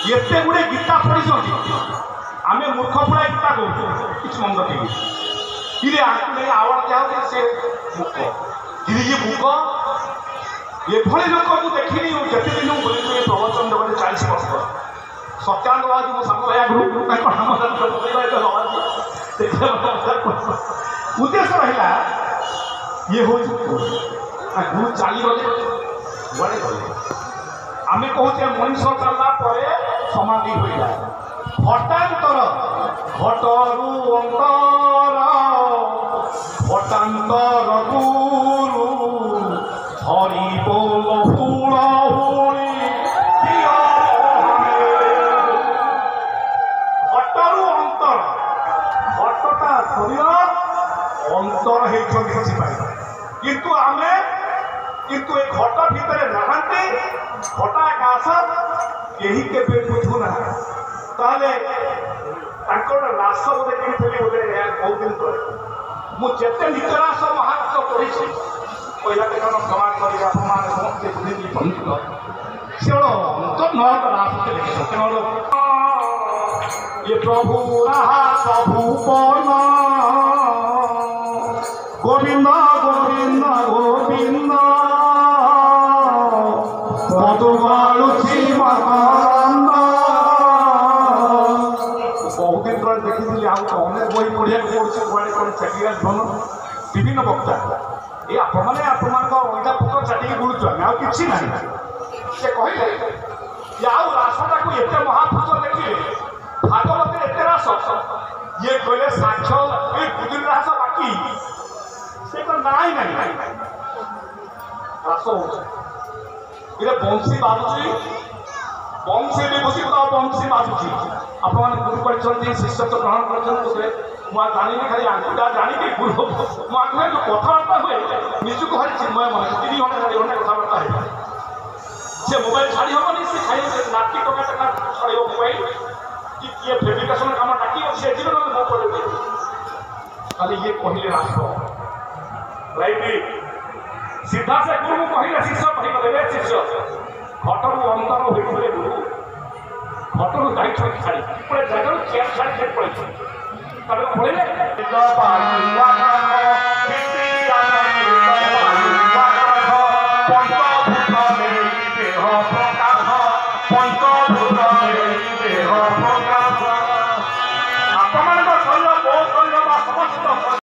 एते गुड़े गीता पढ़ी आम मूर्ख पुड़ा गीता कहूँ किसी मन रखी कि आवाड़ दिया से मूर्ख कि ये मूर्ख एभली लोक मुझे देखनी जिते दिन बोली प्रवचन जगत 40 वर्ष सत्यानंद बाबू मो सामने उद्देश्य रहा ये हूँ गुरु चली गले गुआड़े गले आम कहचे मनीष चलला समाधि हो जाए घटांतर घटरू अंतर घटांतर गुरु हरि बोल फूल घटरू अंतर घटटा शरीर अंतर किंतु आमे किंतु ए घट भितर नहांती घटा आकाश यही के बुझुना ताले रास बोधे किनी बोधे बहुत दिन तले मुझे नितरास महाराष्ट्र पढ़ी पहला देखा क्षमा कर समस्ते बुद्धि से अंतर नत रास ये प्रभु रहा प्रभु पन गोविंद गोविंद गोविंद पदुगालुची मकरंद बहुत दिन तक देखी अनेक बही पढ़िया पड़े गुआड़े कौन चाटिया धन विभिन्न वक्ता ये आपने अईटा पुत्र चाटिकी बुलुचु आम आ कि ना से कहले रासटा को एत महापुरुष देखिए भागवत एत रास ये कहले साक्ष ये बुद्धि रास बाकी से तो नाई रास हो बंशी बाजुची बंशी विभूषित बंशी बाजुची आप गुरु कर शिष्यत्व ग्रहण कर जानी खाली आंटा जानी गुरु मुझे जो कथबार्ता हुए निजुक भाई चिन्मय मन 3 घंटा 4 घंटा कथबार्ता है से मोबाइल छाड़ी हेनी से खाई नाटी टका टका छड़ मोबाइल कि किए फेब्रिकेशन काम डाक से जीवन मो पड़े खाली ये कहले राष्ट्र राइट सीधा से गुरु कहले शिष्य कहे शिष्य घटरू अंतर होते गुरु घटरू दायित्व छाड़ी पूरे जगह चेयर छाड़ी से पड़े पढ़े पंच